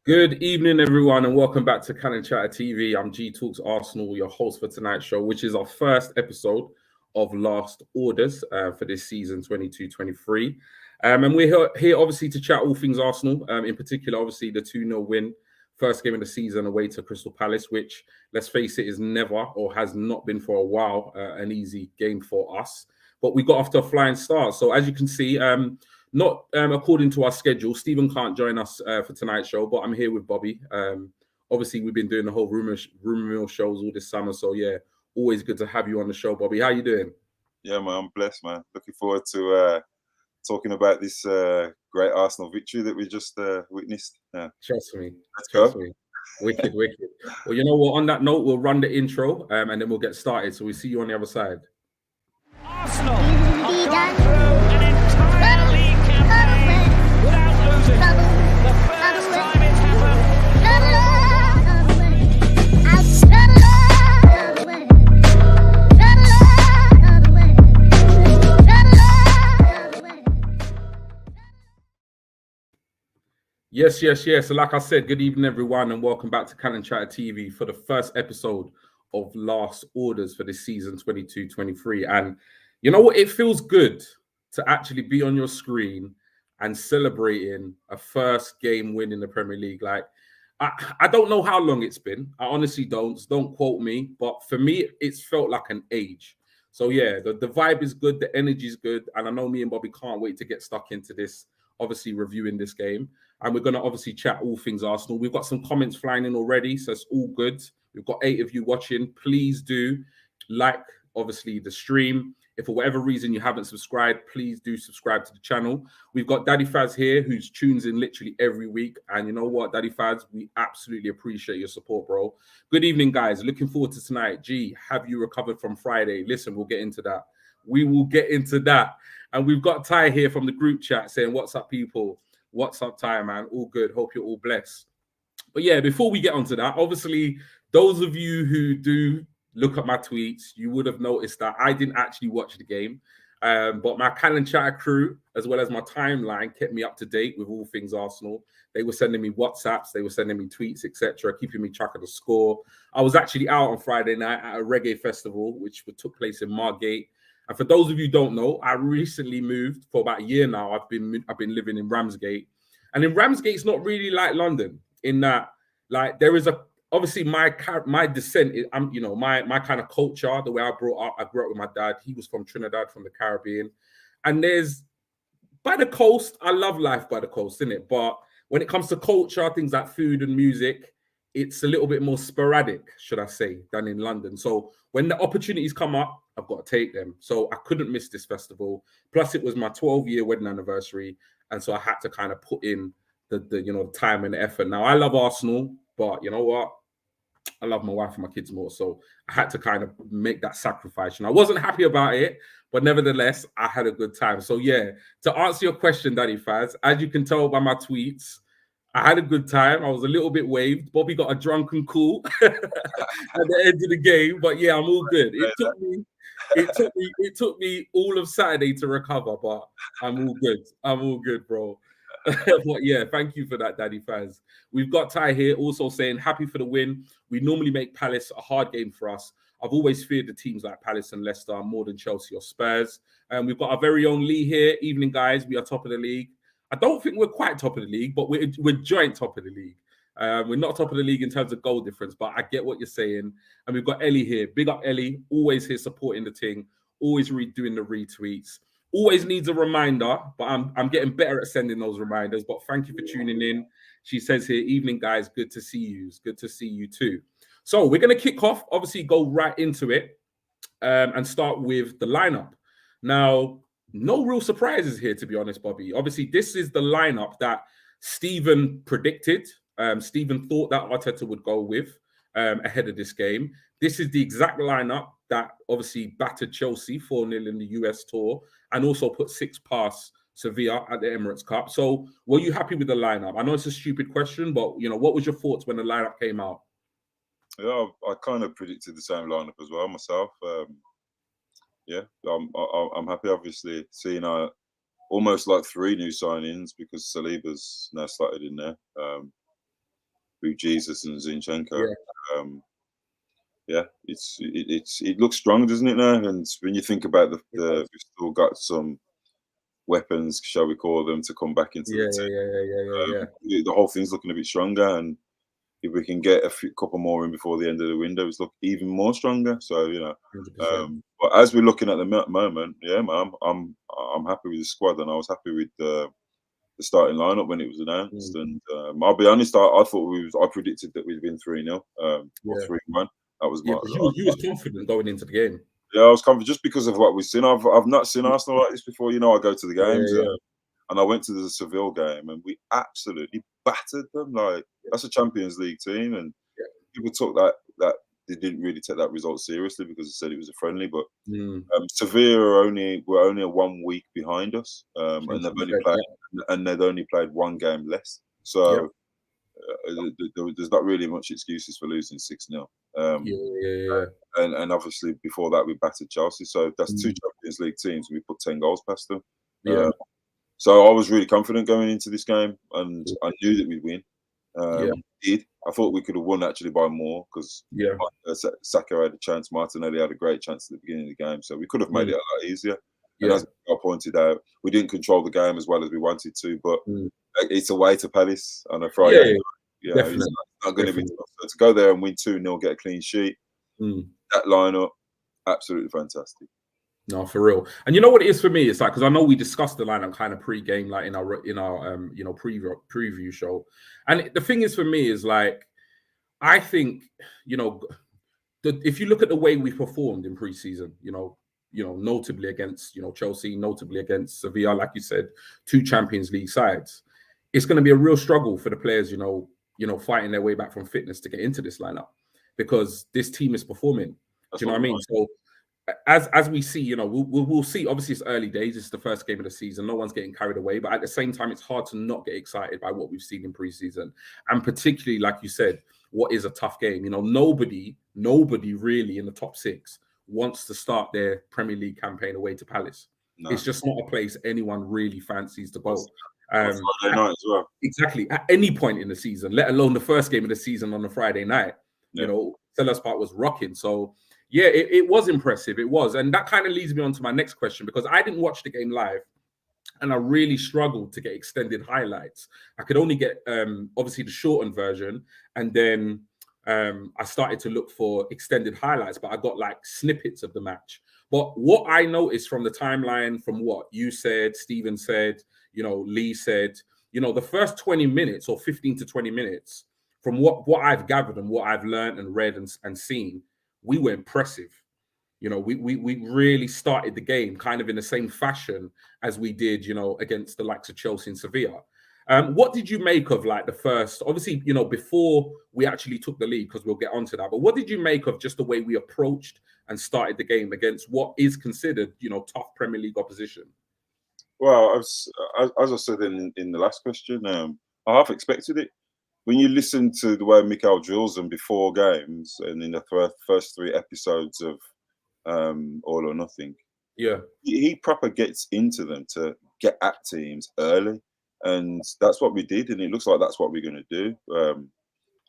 Good evening, everyone, and welcome back to Untitled Chapter TV. I'm G Talks Arsenal, your host for tonight's show, which is our first episode of Last Orders for this season 22-23. And we're here, obviously, to chat all things Arsenal, in particular, obviously, the 2-0 win, first game of the season away to Crystal Palace, which, let's face it, is never or has not been for a while an easy game for us. But we got off to a flying start. So, as you can see, not according to our schedule, Stephen can't join us for tonight's show, but I'm here with Bobby. Obviously, we've been doing the whole rumor mill shows all this summer, so yeah, always good to have you on the show, Bobby. How you doing? Yeah, man, I'm blessed, man. Looking forward to talking about this great Arsenal victory that we just witnessed. Yeah. Trust me. Let's Trust go. me. Wicked. Well, you know what? On that note, we'll run the intro and then we'll get started. So we see you on the other side. Arsenal have gone through an entire league campaign without losing. The first time it's happened. Yes. So like I said, good evening, everyone, and welcome back to Untitled Chapter TV for the first episode of Last Orders for this season 22-23. And you know what? It feels good to actually be on your screen and celebrating a first game win in the Premier League. Like, I don't know how long it's been. I honestly don't. Don't quote me. But for me, it's felt like an age. So yeah, the vibe is good. The energy is good. And I know me and Bobby can't wait to get stuck into this, obviously reviewing this game. And we're going to obviously chat all things Arsenal. We've got some comments flying in already, so it's all good. We've got 8 of you watching. Please do like, obviously, the stream. If for whatever reason you haven't subscribed, please do subscribe to the channel. We've got Daddy Faz here, who tunes in literally every week. And you know what, Daddy Faz, we absolutely appreciate your support, bro. Good evening, guys. Looking forward to tonight. G, have you recovered from Friday? Listen, we'll get into that. We will get into that. And we've got Ty here from the group chat saying, what's up, people? What's up, Ty, man? All good. Hope you're all blessed. But yeah, before we get onto that, obviously, those of you who do look at my tweets, you would have noticed that I didn't actually watch the game. But my Untitled Chapter crew, as well as my timeline, kept me up to date with all things Arsenal. They were sending me WhatsApps, they were sending me tweets, etc., keeping me track of the score. I was actually out on Friday night at a reggae festival, which took place in Margate. And for those of you who don't know, I recently moved for about a year now. I've been living in Ramsgate. And in Ramsgate, it's not really like London in that, like, there is obviously my descent is, my kind of culture, the way I grew up with my dad. He was from Trinidad, from the Caribbean. And there's, by the coast, I love life by the coast, isn't it? But when it comes to culture, things like food and music, it's a little bit more sporadic, should I say, than in London. So when the opportunities come up, I've got to take them. So I couldn't miss this festival. Plus, it was my 12-year wedding anniversary. And so I had to kind of put in the time and the effort. Now, I love Arsenal, but you know what? I love my wife and my kids more. So I had to kind of make that sacrifice. And I wasn't happy about it, but nevertheless, I had a good time. So yeah, to answer your question, Daddy Faz, as you can tell by my tweets, I had a good time. I was a little bit waved. Bobby got a drunken call at the end of the game, but yeah, I'm all good. It took me all of Saturday to recover, but I'm all good. I'm all good, bro. But yeah, thank you for that, Daddy Faz. We've got Ty here also saying happy for the win. We normally make Palace a hard game for us. I've always feared the teams like Palace and Leicester more than Chelsea or Spurs. And we've got our very own Lee here. Evening, guys. We are top of the league. I don't think we're quite top of the league, but we're joint top of the league. We're not top of the league in terms of goal difference, but I get what you're saying. And we've got Ellie here. Big up Ellie. Always here supporting the team. Always doing the retweets. Always needs a reminder, but I'm getting better at sending those reminders. But thank you for tuning in. She says here, evening, guys. Good to see you. It's good to see you too. So we're going to kick off, obviously go right into it and start with the lineup. Now, no real surprises here, to be honest, Bobby. Obviously, this is the lineup that Stephen predicted. Stephen thought that Arteta would go with ahead of this game. This is the exact lineup that obviously battered Chelsea 4-0 in the US tour and also put 6 past Sevilla at the Emirates Cup. So were you happy with the lineup? I know it's a stupid question, but, you know, what was your thoughts when the lineup came out? Yeah, I kind of predicted the same lineup as well myself. Yeah, I'm happy, obviously, seeing almost like 3 new signings because Saliba's now started in there. with Jesus and Zinchenko. Yeah. Yeah, it looks strong, doesn't it now? And when you think about we've still got some weapons, shall we call them, to come back into the team. The whole thing's looking a bit stronger, and if we can get couple more in before the end of the window, it's look even more stronger. So but as we're looking at the moment, yeah, man, I'm happy with the squad, and I was happy with the starting lineup when it was announced. And I'll be honest, I thought I predicted that we'd been 3-0 or 3-1. That was you was confident going into the game. Yeah, I was confident just because of what we've seen. I've not seen Arsenal like this before. You know, I go to the games, and I went to the Seville game, and we absolutely battered them. Like that's a Champions League team, and people took that they didn't really take that result seriously because they said it was a friendly. But Sevilla were only 1 week behind us, and they'd only played one game less. So there's not really much excuses for losing 6-0. And obviously before that we battered Chelsea, so that's 2 Champions League teams, and we put 10 goals past them. So I was really confident going into this game, and I knew that we'd win. I thought we could have won actually by more because Saka had a chance, Martinelli had a great chance at the beginning of the game, so we could have made it a lot easier. And as I pointed out, we didn't control the game as well as we wanted to, but it's away to Palace on a Friday. It's not going to be tough. So to go there and win 2-0, get a clean sheet, that lineup, absolutely fantastic. No, for real. And you know what it is for me? It's like, because I know we discussed the lineup kind of pre-game, like in our preview show. And the thing is for me is like, I think, if you look at the way we performed in preseason, notably against, Chelsea, notably against Sevilla, like you said, 2 Champions League sides, it's going to be a real struggle for the players, fighting their way back from fitness to get into this lineup, because this team is performing. Do you know what I mean? So as we see, we'll see. Obviously, it's early days. It's the first game of the season. No one's getting carried away. But at the same time, it's hard to not get excited by what we've seen in preseason. And particularly, like you said, what is a tough game. Nobody really in the top 6 wants to start their Premier League campaign away to Palace. No. It's just not a place anyone really fancies to go. Friday night as well. Exactly. At any point in the season, let alone the first game of the season on a Friday night. Selhurst Park was rocking. So yeah, it was impressive. It was. And that kind of leads me on to my next question, because I didn't watch the game live and I really struggled to get extended highlights. I could only get, obviously, the shortened version. And then I started to look for extended highlights, but I got like snippets of the match. But what I noticed from the timeline, from what you said, Stephen said, Lee said, the first 20 minutes or 15 to 20 minutes, from what I've gathered and what I've learned and read and seen, we were impressive. We really started the game kind of in the same fashion as we did, against the likes of Chelsea and Sevilla. What did you make of like the first, obviously, before we actually took the lead, because we'll get onto that, but what did you make of just the way we approached and started the game against what is considered, tough Premier League opposition? Well, as I said in the last question, I half expected it. When you listen to the way Mikel drills them before games and in the first 3 episodes of All or Nothing, he proper gets into them to get at teams early. And that's what we did, and it looks like that's what we're going to do.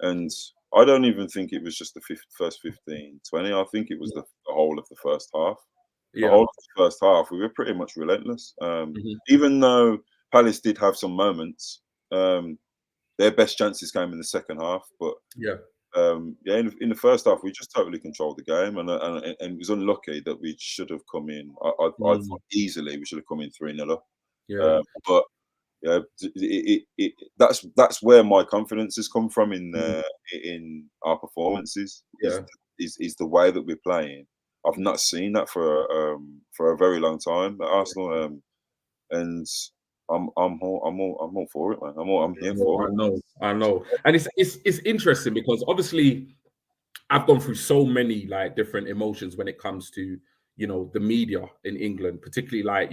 And I don't even think it was just the first 15, 20. I think it was the whole of the first half. The whole of the first half, we were pretty much relentless. Even though Palace did have some moments, their best chances came in the second half. But in the first half, we just totally controlled the game, and it was unlucky that we should have come in. I thought easily we should have come in 3-0 up. But that's where my confidence has come from in our performances. Is the way that we're playing. I've not seen that for a very long time at Arsenal, and I'm all for it, man. I'm here for it. I know, and it's interesting because obviously I've gone through so many like different emotions when it comes to the media in England, particularly like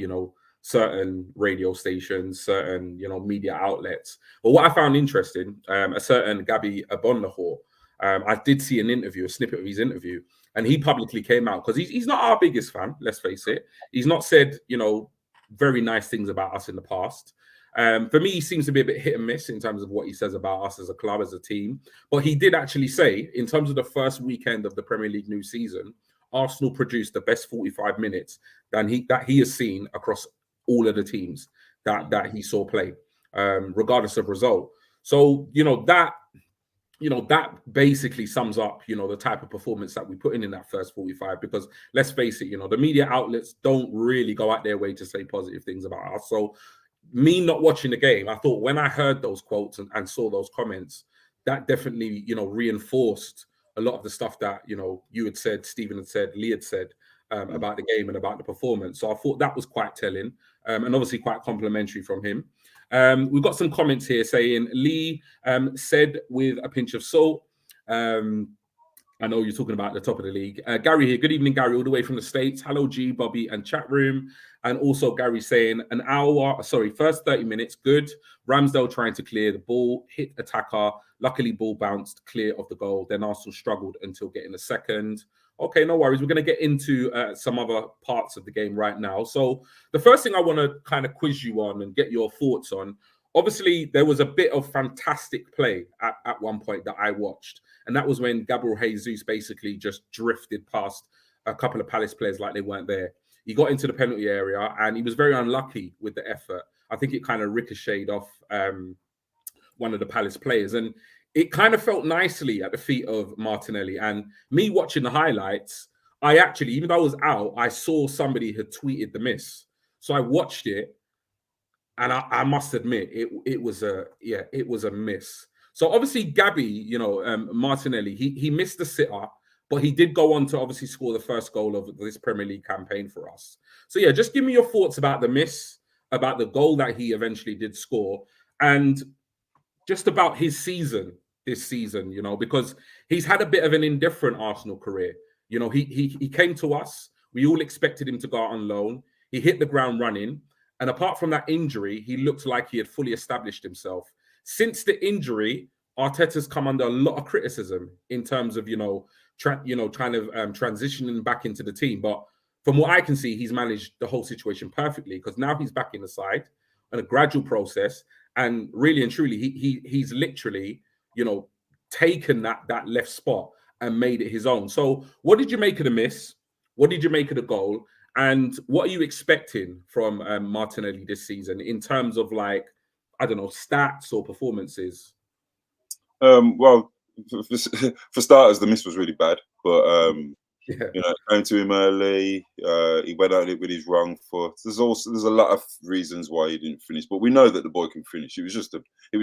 certain radio stations, certain media outlets. But what I found interesting, a certain Gabby Abonlahor, I did see a snippet of his interview, and he publicly came out because he's not our biggest fan. Let's face it. He's not said very nice things about us in the past. For me, he seems to be a bit hit and miss in terms of what he says about us as a club, as a team. But he did actually say, in terms of the first weekend of the Premier League new season, Arsenal produced the best 45 minutes that he has seen across all of the teams that he saw play, regardless of result. So, that basically sums up, the type of performance that we put in that first 45, because let's face it, the media outlets don't really go out their way to say positive things about us. So me not watching the game, I thought when I heard those quotes and saw those comments, that definitely, reinforced a lot of the stuff that, you had said, Stephen had said, Lee had said about the game and about the performance. So I thought that was quite telling, and obviously quite complimentary from him. We've got some comments here saying Lee said with a pinch of salt. I know you're talking about the top of the league. Gary here. Good evening, Gary, all the way from the States. Hello, G, Bobby, and chat room. And also Gary saying first 30 minutes, good. Ramsdale trying to clear the ball, hit attacker. Luckily, ball bounced clear of the goal. Then Arsenal struggled until getting a second. Okay, no worries. We're going to get into some other parts of the game right now. So the first thing I want to kind of quiz you on and get your thoughts on, obviously, there was a bit of fantastic play at one point that I watched. And that was when Gabriel Jesus basically just drifted past a couple of Palace players like they weren't there. He got into the penalty area and he was very unlucky with the effort. I think it kind of ricocheted off one of the Palace players. And it kind of felt nicely at the feet of Martinelli. And me watching the highlights, I actually, even though I was out, I saw somebody had tweeted the miss. So I watched it. And I must admit, it was a miss. So obviously, Gabby, Martinelli, he missed the sitter, but he did go on to obviously score the first goal of this Premier League campaign for us. So yeah, just give me your thoughts about the miss, about the goal that he eventually did score, and just about his season this season, because he's had a bit of an indifferent Arsenal career. He came to us. We all expected him to go out on loan. He hit the ground running. And apart from that injury, he looked like he had fully established himself. Since the injury, Arteta's come under a lot of criticism in terms of, transitioning back into the team. But from what I can see, he's managed the whole situation perfectly, because now he's back in the side on a gradual process. And really and truly, he's literally, taken that left spot and made it his own. So what did you make of the miss? What did you make of the goal? And what are you expecting from Martinelli this season in terms of stats or performances? Well, for starters, the miss was really bad, but came to him early. He went at it with his wrong foot. There's a lot of reasons why he didn't finish, but we know that the boy can finish. It was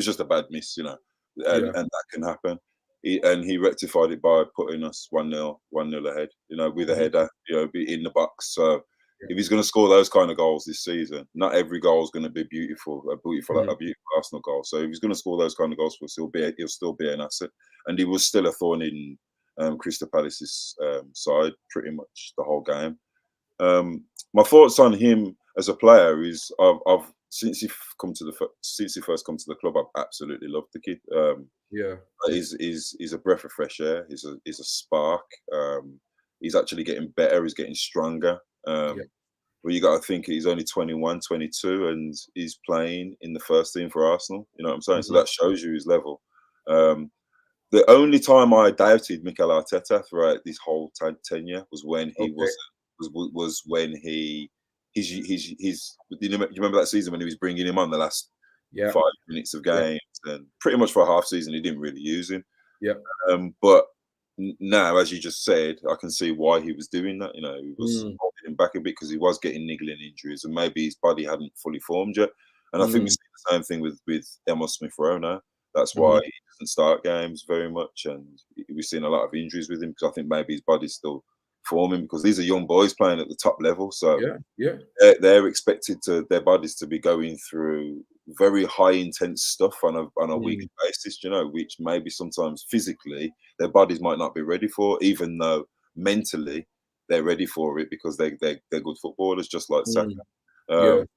just a bad miss, and that can happen. He rectified it by putting us 1-0 ahead, with a header, in the box. So if he's going to score those kind of goals this season, not every goal is going to be beautiful Arsenal goal. So if he's going to score those kind of goals for us, he'll still be an asset. And he was still a thorn in Crystal Palace's side pretty much the whole game. My thoughts on him as a player is since he first come to the club, I've absolutely loved the kid. He's a breath of fresh air. He's a spark. He's actually getting better. He's getting stronger. Well, you got to think he's only 21, 22, and he's playing in the first team for Arsenal. You know what I'm saying? So that shows you his level. The only time I doubted Mikel Arteta throughout this whole tenure was when he was when he's. You remember that season when he was bringing him on the last 5 minutes of games, and pretty much for a half season he didn't really use him. But now, as you just said, I can see why he was doing that. He was holding him back a bit because he was getting niggling injuries, and maybe his body hadn't fully formed yet. And I think we see the same thing with Emil Smith-Rowe now. That's why he doesn't start games very much, and we've seen a lot of injuries with him because I think maybe his body's still forming, because these are young boys playing at the top level. So they're expected their bodies to be going through very high intense stuff on a weekly basis, which maybe sometimes physically their bodies might not be ready for, even though mentally they're ready for it because they're good footballers, just like Saka.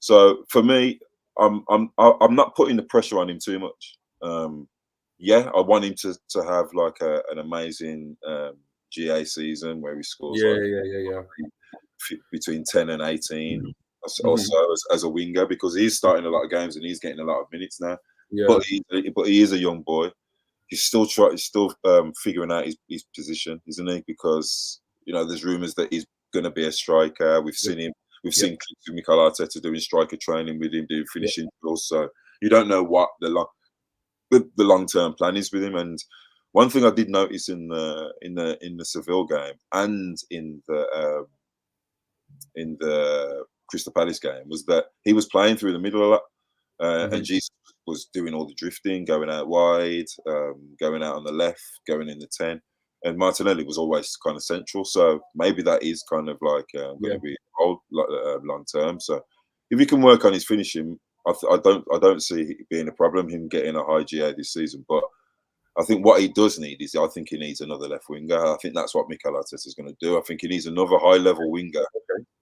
So for me, I'm not putting the pressure on him too much. I want him to have like an amazing GA season where he scores between 10 and 18. also as a winger, because he's starting a lot of games and he's getting a lot of minutes now. Yeah. But he is a young boy. He's still figuring out his position, isn't he? Because there's rumours that he's going to be a striker. We've seen him. We've seen clips of Mikel Arteta doing striker training with him, doing finishing drills. So you don't know what the long-term plan is with him. And one thing I did notice in the Seville game and in the Crystal Palace game was that he was playing through the middle a lot, and Jesus was doing all the drifting, going out wide, going out on the left, going in the 10. And Martinelli was always kind of central, so maybe that is kind of like going to be long term. So if he can work on his finishing, I don't see it being a problem him getting a high GA this season. But I think what he does need is he needs another left winger. I think that's what Mikel Arteta is going to do. I think he needs another high level winger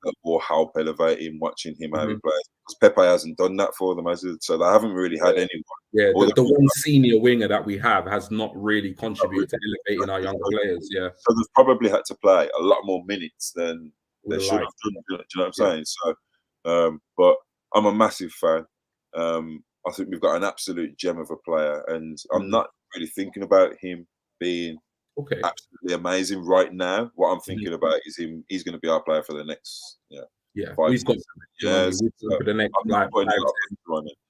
that will help elevate him. Watching him how he plays, because Pepe hasn't done that for them, has it? So they haven't really had anyone. Yeah, the one senior winger that we have has not really contributed to elevating our younger players. Yeah, so they've probably had to play a lot more minutes than they should have done. Do you know what I'm saying? So, but I'm a massive fan. I think we've got an absolute gem of a player, and I'm not really thinking about him being absolutely amazing right now. What I'm thinking about is him. He's going to be our player for the next we've got for the next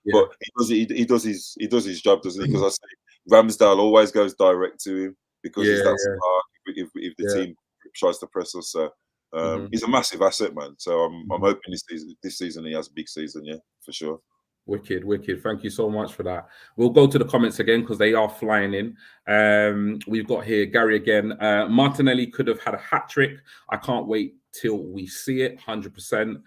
but he does his job, doesn't he? Because I say Ramsdale always goes direct to him because he's that smart. If the team tries to press us, so he's a massive asset, man. So I'm hoping this season he has a big season, for sure. Wicked. Thank you so much for that. We'll go to the comments again because they are flying in. We've got here Gary again. Martinelli could have had a hat trick. I can't wait till we see it. 100%.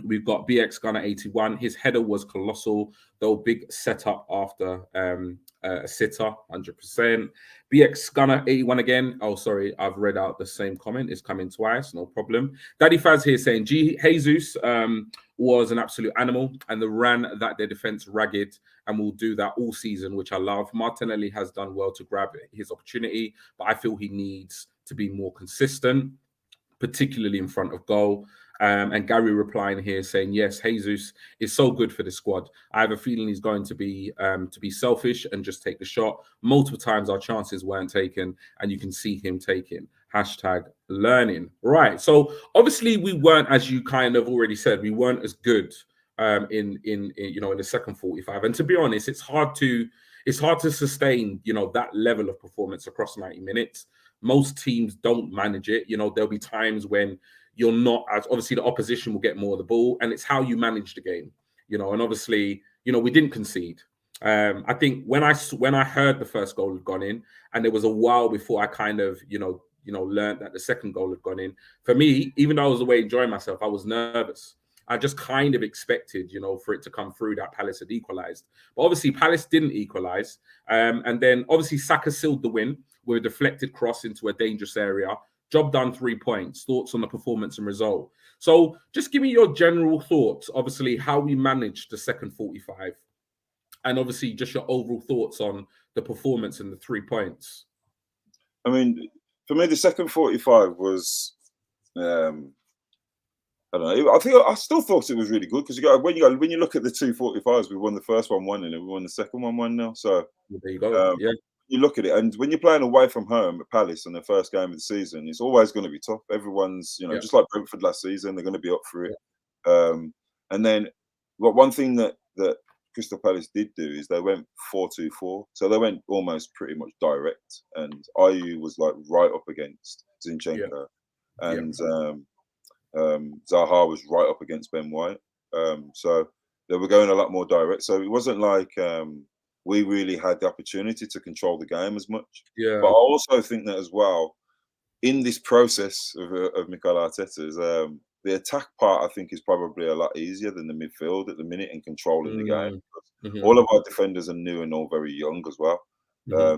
We've got BX Gunner 81. His header was colossal, though big setup after a sitter. 100%. BX Gunner 81 again. Oh, sorry, I've read out the same comment. It's coming twice. No problem. Daddy Faz here saying Jesus was an absolute animal and ran that their defense ragged and will do that all season, which I love. Martinelli has done well to grab his opportunity, but I feel he needs to be more consistent, particularly in front of goal. And Gary replying here saying, yes, Jesus is so good for the squad. I have a feeling he's going to be selfish and just take the shot. Multiple times our chances weren't taken, and you can see him taking. #learning. Right. So obviously we weren't, as you kind of already said, we weren't as good in the second 45. And to be honest, it's hard to sustain that level of performance across 90 minutes. Most teams don't manage it. There'll be times when you're not, as obviously the opposition will get more of the ball, and it's how you manage the game. And obviously, we didn't concede. I think when I heard the first goal had gone in, and there was a while before I kind of learned that the second goal had gone in. For me, even though I was away enjoying myself, I was nervous. I just kind of expected, for it to come through that Palace had equalised. But obviously, Palace didn't equalise. And then obviously Saka sealed the win with a deflected cross into a dangerous area. Job done, 3 points. Thoughts on the performance and result. So just give me your general thoughts, obviously, how we managed the second 45. And obviously just your overall thoughts on the performance and the 3 points. I mean, for me, the second 45 was... I don't know. I still thought it was really good because when you look at the 245s, we won the first one 1-0 and we won the second one 1-0. So there you go. You look at it, and when you're playing away from home at Palace in the first game of the season, it's always going to be tough. Everyone's, just like Brentford last season, they're going to be up for it. And then, one thing that Crystal Palace did do is they went 4-2-4, so they went almost pretty much direct, and Ayew was like right up against Zinchenko, and Zaha was right up against Ben White. So they were going a lot more direct. So it wasn't like we really had the opportunity to control the game as much. Yeah. But I also think that as well, in this process of Mikel Arteta's, the attack part, I think, is probably a lot easier than the midfield at the minute and controlling the game. All of our defenders are new and all very young as well.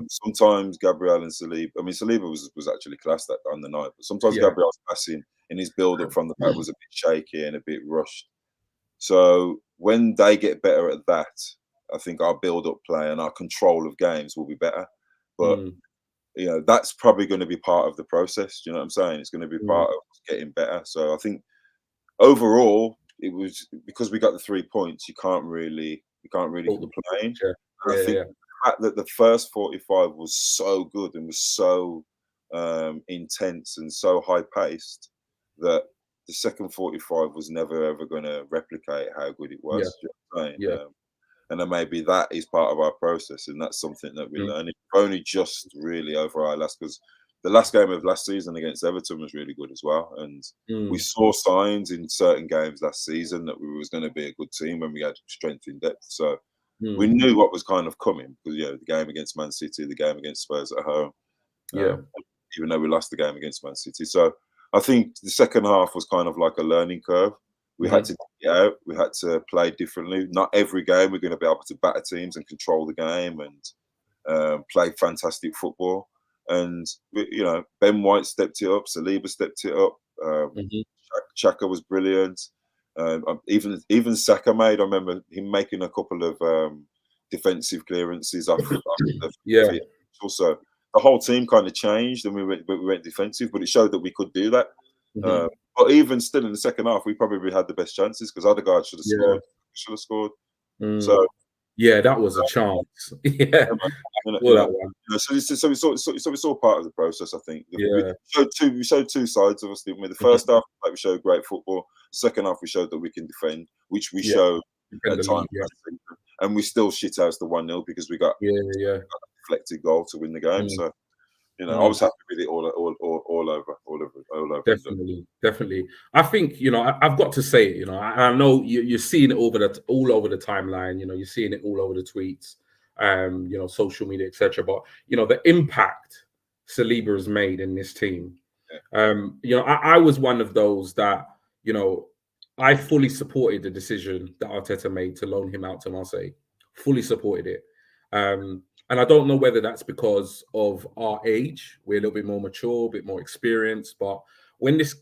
Sometimes Gabriel and Saliba, Saliba was actually classed on the night, but sometimes Gabriel's passing in his build-up from the back was a bit shaky and a bit rushed. So when they get better at that, I think our build-up play and our control of games will be better. But that's probably going to be part of the process. Do you know what I'm saying? It's going to be part of getting better. So I think overall, it was because we got the 3 points. You can't really complain. Yeah. And I think the fact that the first 45 was so good and was so intense and so high paced that the second 45 was never ever going to replicate how good it was. Yeah. Do you know what I'm saying? Yeah. And then maybe that is part of our process, and that's something that we're learning. Only just really over our last, because the last game of last season against Everton was really good as well, and we saw signs in certain games last season that we was going to be a good team when we had strength in depth. So we knew what was kind of coming, because the game against Man City, the game against Spurs at home, even though we lost the game against Man City. So I think the second half was kind of like a learning curve. We had to get out. We had to play differently. Not every game we're going to be able to batter teams and control the game and play fantastic football. And Ben White stepped it up. Saliba stepped it up. Xhaka was brilliant. Even Saka made. I remember him making a couple of defensive clearances off the Also, the whole team kind of changed, and we went defensive. But it showed that we could do that. But even still, in the second half, we probably had the best chances, because Odegaard should have scored. Should have scored. So that was a chance. So it's all part of the process. I think we showed two sides of us. Didn't we? The first half, we showed great football. Second half, we showed that we can defend, which we showed at times. And we still shit out the 1-0 because we got a deflected goal to win the game. So. I was happy with it all over. Definitely. I think I've got to say it. I know you're seeing it all over the timeline. You're seeing it all over the tweets, social media, etc. But the impact Saliba has made in this team. I was one of those that I fully supported the decision that Arteta made to loan him out to Marseille. Fully supported it. And I don't know whether that's because of our age. We're a little bit more mature, a bit more experienced. But when this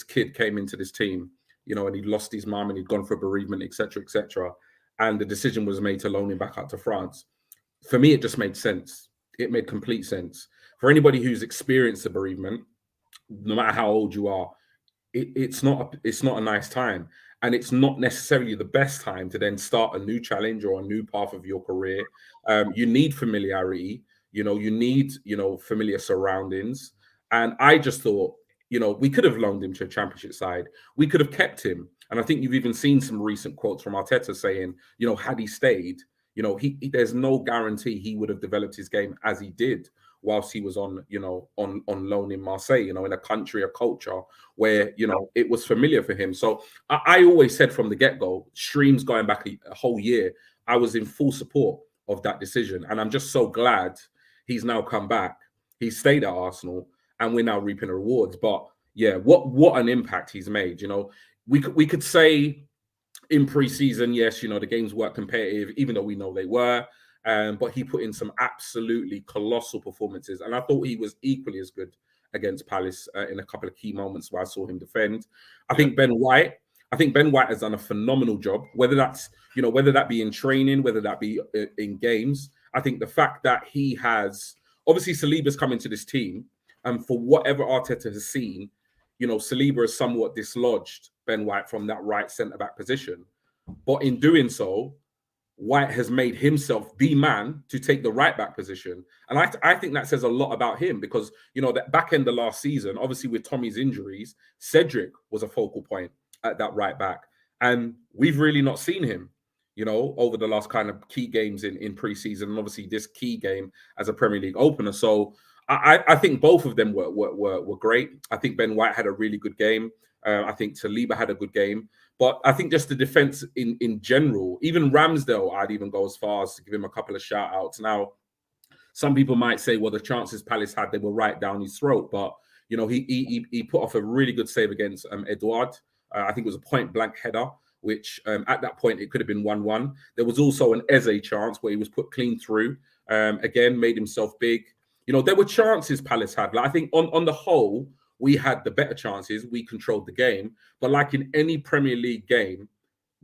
kid came into this team, and he'd lost his mum and he'd gone for a bereavement, etc., and the decision was made to loan him back out to France, for me, it just made sense. It made complete sense. For anybody who's experienced a bereavement, no matter how old you are, it's not a nice time. And it's not necessarily the best time to then start a new challenge or a new path of your career. You need familiarity. You need, familiar surroundings. And I just thought, we could have loaned him to a championship side. We could have kept him. And I think you've even seen some recent quotes from Arteta saying, had he stayed, there's no guarantee he would have developed his game as he did whilst he was on loan in Marseille, in a country, a culture where, it was familiar for him. So I always said from the get-go, streams going back a whole year, I was in full support of that decision. And I'm just so glad he's now come back. He stayed at Arsenal and we're now reaping the rewards. But what an impact he's made. We could say in pre-season, yes, the games weren't competitive, even though we know they were. But he put in some absolutely colossal performances. And I thought he was equally as good against Palace in a couple of key moments where I saw him defend. I think Ben White has done a phenomenal job, whether that be in training, whether that be in games. I think the fact that he has, obviously Saliba's come into this team, and for whatever Arteta has seen, Saliba has somewhat dislodged Ben White from that right centre-back position. But in doing so, White has made himself the man to take the right back position. And I think that says a lot about him because, that back end of last season, obviously with Tommy's injuries, Cedric was a focal point at that right back. And we've really not seen him, over the last kind of key games in pre-season, and obviously this key game as a Premier League opener. So I think both of them were great. I think Ben White had a really good game. I think Saliba had a good game. But I think just the defense in general, even Ramsdale, I'd even go as far as to give him a couple of shout outs. Now, some people might say, well, the chances Palace had, they were right down his throat. But, he put off a really good save against Edouard. I think it was a point blank header, which at that point, it could have been 1-1. There was also an Eze chance where he was put clean through. Again, made himself big. There were chances Palace had. Like, I think on the whole, we had the better chances. We controlled the game. But like in any Premier League game,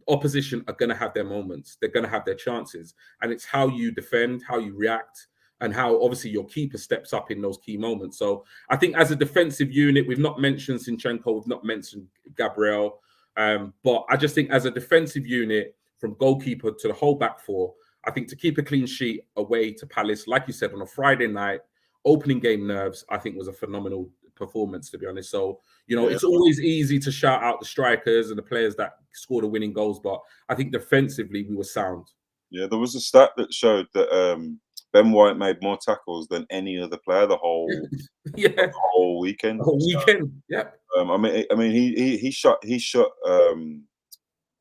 opposition are going to have their moments. They're going to have their chances. And it's how you defend, how you react, and how obviously your keeper steps up in those key moments. So I think as a defensive unit, we've not mentioned Zinchenko, we've not mentioned Gabriel. But I just think as a defensive unit, from goalkeeper to the whole back four, I think to keep a clean sheet away to Palace, like you said, on a Friday night, opening game nerves, I think was a phenomenal performance, to be honest. So, it's always easy to shout out the strikers and the players that scored the winning goals, but I think defensively we were sound. Yeah, there was a stat that showed that Ben White made more tackles than any other player the whole weekend. The whole weekend, yeah. I mean, he shut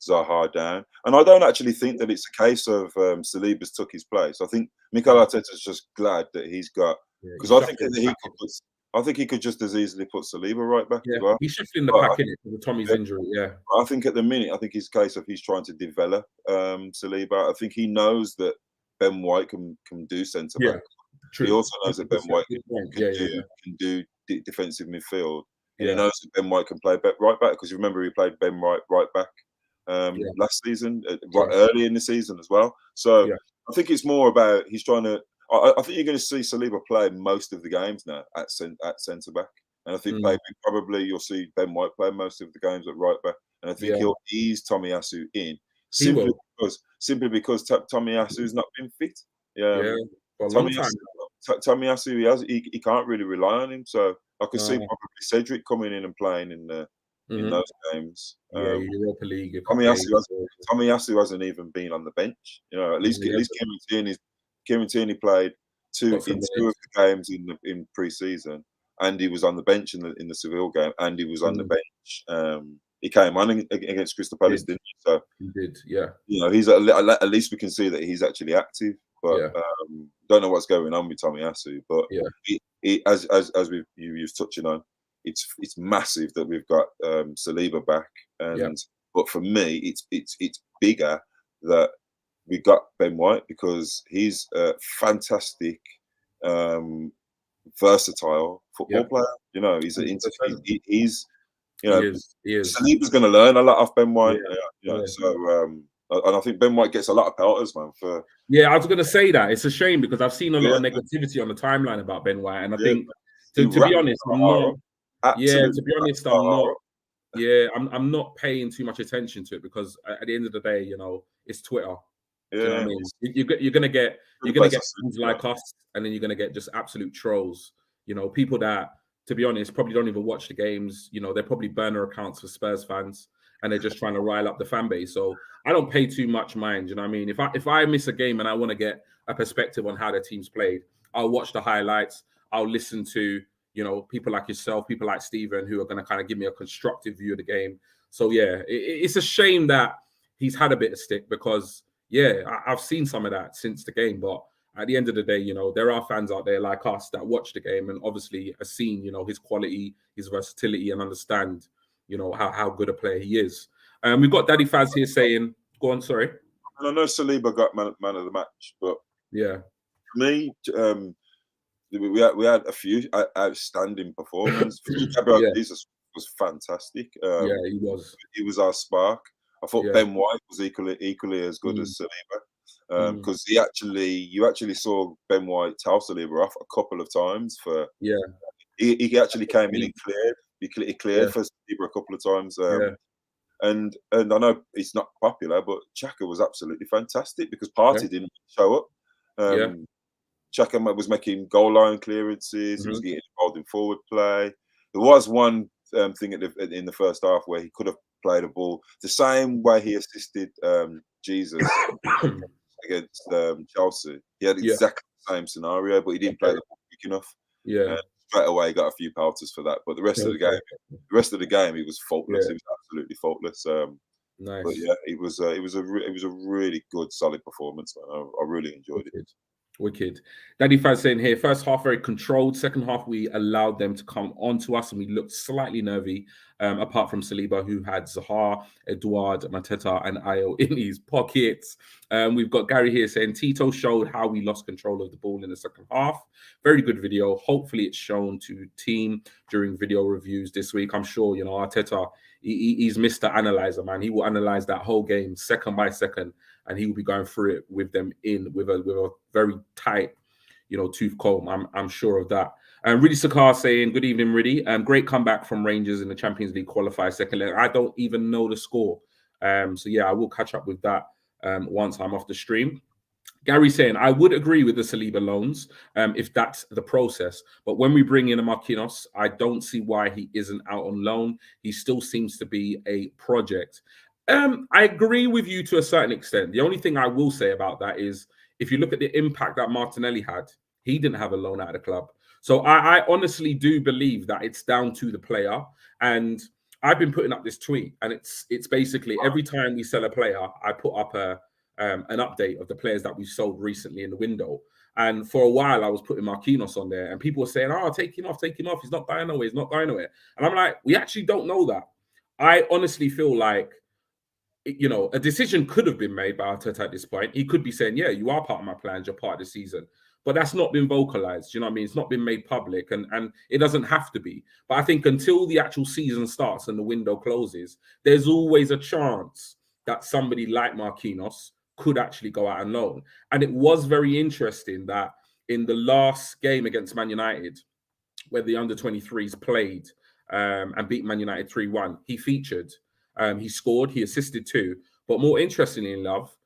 Zaha down, and I don't actually think that it's a case of Saliba's took his place. I think Mikel Arteta's just glad that he's got, because I think that I think he could just as easily put Saliba right back as well. He's shifting the pack in it with Tommy's injury. Yeah, I think at the minute, I think it's a case of he's trying to develop Saliba. I think he knows that Ben White can do centre back. He also knows that Ben White can do defensive midfield. And he knows that Ben White can play right back, because you remember he played Ben White right back last season, early in the season as well. So I think it's more about he's trying to. I think you're going to see Saliba play most of the games now at centre back, and I think probably you'll see Ben White play most of the games at right back, and I think he'll ease Tomiyasu in simply because Tomiyasu's not been fit. For a long time. Tomiyasu he can't really rely on him, so I could see probably Cedric coming in and playing in those games. Europa League. Tomiyasu hasn't even been on the bench. At least Kieran Tierney played two of the games in pre-season, and he was on the bench in the Seville game, and he was on the bench. He came on against Crystal Palace, didn't he? So he did, yeah. He's at least we can see that he's actually active. But don't know what's going on with Tomiyasu. But as you've touching on, it's massive that we've got Saliba back, but for me, it's bigger that we got Ben White, because he's a fantastic, versatile football player. He is. Saliba's going to learn a lot off Ben White. So, and I think Ben White gets a lot of pelters, man. I was going to say that it's a shame, because I've seen a lot of negativity on the timeline about Ben White, and I think to be honest, I'm not. To be honest, I'm not. I'm not paying too much attention to it, because at the end of the day, it's Twitter. Do you know what I mean? You're gonna get things like us, and then you're gonna get just absolute trolls. People that, to be honest, probably don't even watch the games. They're probably burner accounts for Spurs fans, and they're just trying to rile up the fan base. So I don't pay too much mind. You know what I mean? If I miss a game and I want to get a perspective on how the team's played, I'll watch the highlights. I'll listen to people like yourself, people like Stephen, who are going to kind of give me a constructive view of the game. So it's a shame that he's had a bit of stick, because I've seen some of that since the game. But at the end of the day, there are fans out there like us that watch the game and obviously have seen, his quality, his versatility, and understand, how good a player he is. We've got Daddy Faz here saying, go on, sorry. And I know Saliba got man of the match, but for me, we had a few outstanding performances. Gabriel Jesus was fantastic. He was. He was our spark. I thought Ben White was equally as good as Saliba, because you actually saw Ben White tell Saliba off a couple of times for. He actually came in and cleared. He cleared for Saliba a couple of times. And I know it's not popular, but Xhaka was absolutely fantastic, because Partey didn't show up. Xhaka was making goal line clearances. He was getting involved in forward play. There was one thing in the first half where he could have played a ball the same way he assisted Jesus against Chelsea. He had exactly the same scenario, but he didn't play the ball quick enough. Straight away, he got a few pelters for that. But the rest of the game, he was faultless. He was absolutely faultless. Nice. But it was a really good, solid performance. Man. I really enjoyed it. Wicked. Daddy Faz saying here, first half very controlled. Second half, we allowed them to come onto us, and we looked slightly nervy, apart from Saliba, who had Zaha, Eduard, Mateta, and Ayo in his pockets. We've got Gary here saying, Tito showed how we lost control of the ball in the second half. Very good video. Hopefully it's shown to team during video reviews this week. I'm sure, Arteta, he's Mr. Analyzer, man. He will analyze that whole game second by second, and he will be going through it with them with a very tight, tooth comb. I'm sure of that. Riddy Sakar saying, good evening, Riddy. Great comeback from Rangers in the Champions League qualifier second leg. I don't even know the score. So yeah, I will catch up with that once I'm off the stream. Gary saying, I would agree with the Saliba loans if that's the process. But when we bring in a Marquinhos, I don't see why he isn't out on loan. He still seems to be a project. I agree with you to a certain extent. The only thing I will say about that is if you look at the impact that Martinelli had, he didn't have a loan out of the club. So I honestly do believe that it's down to the player. And I've been putting up this tweet, and it's basically every time we sell a player, I put up an update of the players that we've sold recently in the window. And for a while, I was putting Marquinhos on there, and people were saying, "Oh, take him off. He's not going nowhere. He's not going nowhere." And I'm like, we actually don't know that. I honestly feel like, a decision could have been made by Arteta at this point. He could be saying, "Yeah, you are part of my plans. You're part of the season." But that's not been vocalized. You know what I mean? It's not been made public, and it doesn't have to be. But I think until the actual season starts and the window closes, there's always a chance that somebody like Marquinhos could actually go out on loan. And it was very interesting that in the last game against Man United, where the under-23s played and beat Man United 3-1, he featured. He scored, he assisted too. But more interestingly enough,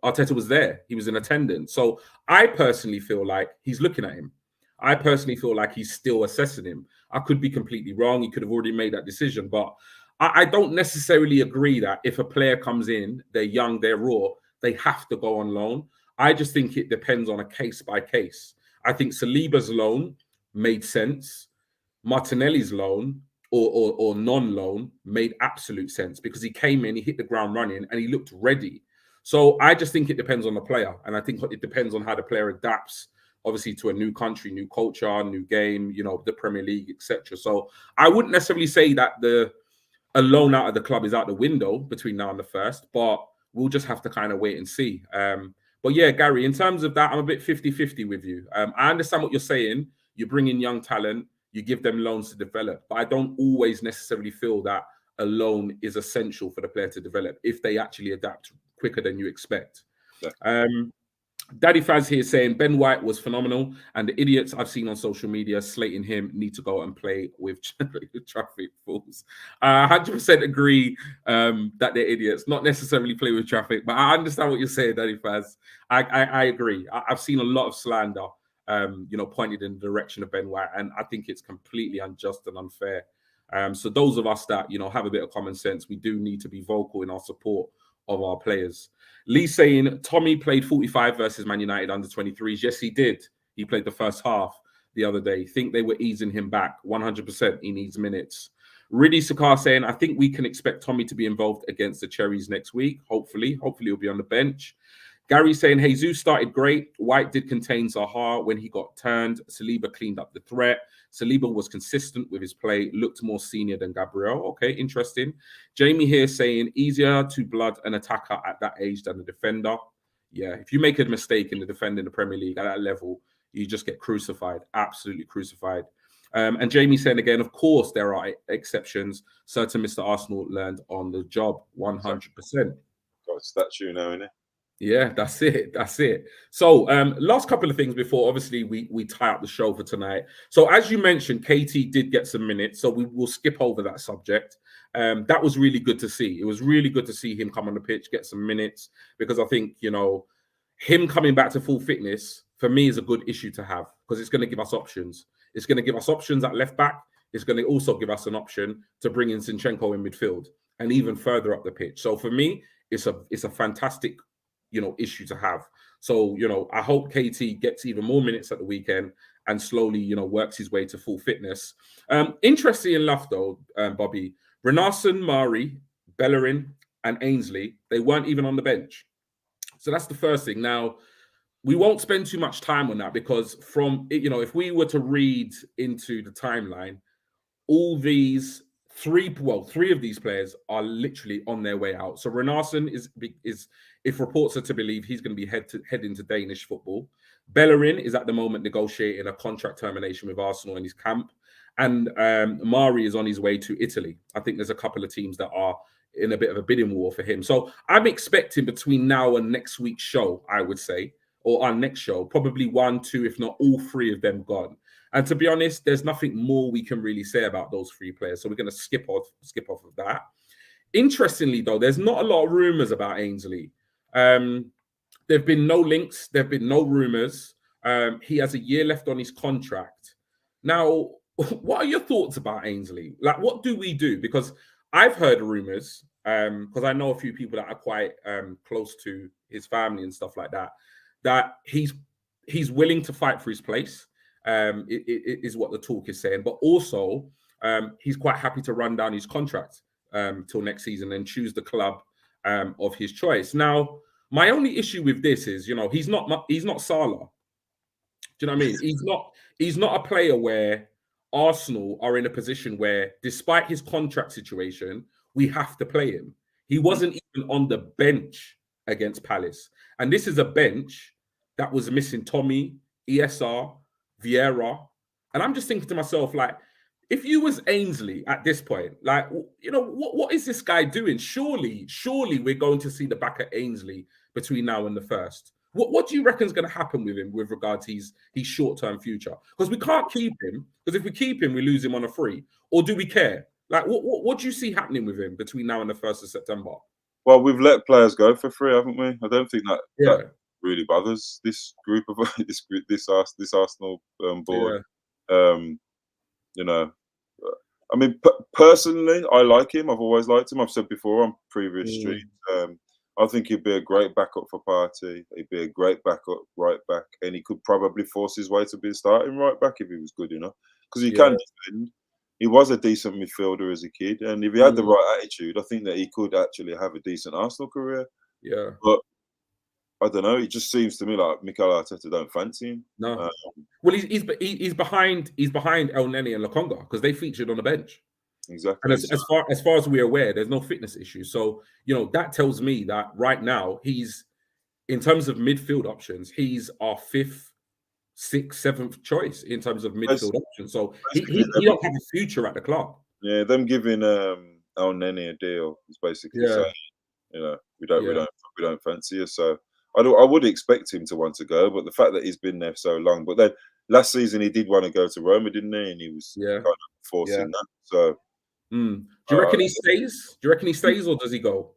Arteta was there. He was in attendance. So I personally feel like he's looking at him. I personally feel like he's still assessing him. I could be completely wrong. He could have already made that decision. But I don't necessarily agree that if a player comes in, they're young, they're raw, they have to go on loan. I just think it depends on a case by case. I think Saliba's loan made sense. Martinelli's loan or non-loan made absolute sense because he came in, he hit the ground running, and he looked ready. So I just think it depends on the player. And I think it depends on how the player adapts, obviously, to a new country, new culture, new game, the Premier League, etc. So I wouldn't necessarily say that a loan out of the club is out the window between now and the 1st, but we'll just have to kind of wait and see. But yeah, Gary, in terms of that, I'm a bit 50-50 with you. I understand what you're saying. You bring in young talent, you give them loans to develop, but I don't always necessarily feel that a loan is essential for the player to develop if they actually adapt quicker than you expect. Yeah. Daddy Faz here saying Ben White was phenomenal, and the idiots I've seen on social media slating him need to go and play with traffic fools. 100% agree that they're idiots, not necessarily play with traffic, but I understand what you're saying, Daddy Faz. I agree. I've seen a lot of slander, pointed in the direction of Ben White, and I think it's completely unjust and unfair. So those of us that have a bit of common sense, we do need to be vocal in our support of our players. Lee saying Tommy played 45 versus Man United under 23s. Yes, he did. He played the first half the other day. Think they were easing him back. 100%. He needs minutes. Riddy Sakar saying, I think we can expect Tommy to be involved against the Cherries next week. Hopefully he'll be on the bench. Gary saying Jesus started great. White did contain Zaha when he got turned. Saliba cleaned up the threat. Saliba was consistent with his play, looked more senior than Gabriel. Okay, interesting. Jamie here saying easier to blood an attacker at that age than a defender. Yeah, if you make a mistake in the defender in the Premier League at that level, you just get crucified, absolutely crucified. And Jamie saying again, of course, there are exceptions. Certain Mr. Arsenal learned on the job, 100%. Got a statue now, innit? Yeah, that's it. So last couple of things before obviously we tie up the show for tonight. So as you mentioned, KT did get some minutes, so we will skip over that subject. That was really good to see. It was really good to see him come on the pitch, get some minutes, because I think him coming back to full fitness for me is a good issue to have, because it's going to give us options. It's going to give us options at left back. It's going to also give us an option to bring in Zinchenko in midfield and even further up the pitch. So for me, it's a fantastic issue to have. So, I hope KT gets even more minutes at the weekend and slowly, works his way to full fitness. Interesting enough, though, Bobby, Renarsson, Mari, Bellerin, and Ainsley, they weren't even on the bench. So that's the first thing. Now, we won't spend too much time on that because if we were to read into the timeline, all these three of these players are literally on their way out. So Renarsson is if reports are to believe, he's going to be heading to Danish football. Bellerin is at the moment negotiating a contract termination with Arsenal in his camp. And Mari is on his way to Italy. I think there's a couple of teams that are in a bit of a bidding war for him. So I'm expecting between now and next week's show, I would say, or our next show, probably 1, 2, if not all 3 of them gone. And to be honest, there's nothing more we can really say about those 3 players. So we're going to skip off of that. Interestingly, though, there's not a lot of rumors about Ainsley. There've been no links. There've been no rumors. He has a year left on his contract. Now, what are your thoughts about Ainsley? Like, what do we do? Because I've heard rumors, because I know a few people that are quite close to his family and stuff like that, that he's willing to fight for his place. It is what the talk is saying. But also, he's quite happy to run down his contract till next season and choose the club of his choice. Now, my only issue with this is, he's not Salah. Do you know what I mean? He's not a player where Arsenal are in a position where, despite his contract situation, we have to play him. He wasn't even on the bench against Palace. And this is a bench that was missing Tommy, ESR, Vieira. And I'm just thinking to myself, like, if you was Ainsley at this point, like, what is this guy doing? Surely we're going to see the back of Ainsley between now and the 1st. What do you reckon is going to happen with him with regards to his short-term future? Because we can't keep him, because if we keep him, we lose him on a free. Or do we care? Like, what do you see happening with him between now and the 1st of September? Well, we've let players go for free, haven't we? I don't think that really bothers this group of this Arsenal board. Yeah. I mean, personally, I like him. I've always liked him. I've said before on previous streams. I think he'd be a great backup for Partey. He'd be a great backup right back, and he could probably force his way to be a starting right back if he was good enough. Because he can defend. He was a decent midfielder as a kid, and if he had the right attitude, I think that he could actually have a decent Arsenal career. Yeah, but I don't know. It just seems to me like Mikel Arteta don't fancy him. No. Well, he's behind El Neni and Lokonga because they featured on the bench. Exactly. And as far as we're aware, there's no fitness issue. So that tells me that right now he's, in terms of midfield options, he's our 5th, 6th, 7th choice in terms of midfield options. So he don't have a future at the club. Yeah, them giving El Neni a deal is basically saying, we don't fancy you. So I would expect him to want to go, but the fact that he's been there so long, but then last season he did want to go to Roma, didn't he? And he was kind of forcing that. So do you reckon he stays? Do you reckon he stays, or does he go?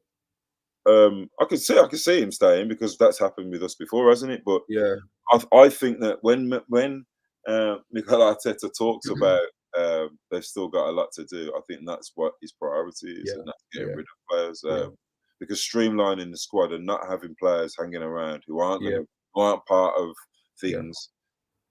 I could see him staying because that's happened with us before, hasn't it? But I think that when Mikel Arteta talks about they've still got a lot to do, I think that's what his priority is, and that's getting rid of players. Because streamlining the squad and not having players hanging around who aren't part of things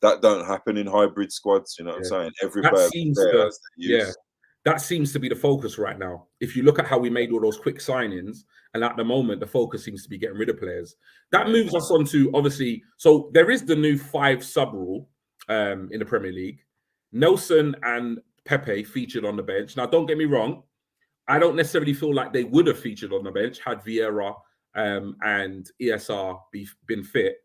that don't happen in hybrid squads. You know what I'm saying? Every player has use. That seems to be the focus right now. If you look at how we made all those quick signings, and at the moment the focus seems to be getting rid of players. That moves us on to, obviously, so there is the new 5 sub rule in the Premier League. Nelson and Pepe featured on the bench. Now, don't get me wrong, I don't necessarily feel like they would have featured on the bench had Vieira and ESR been fit.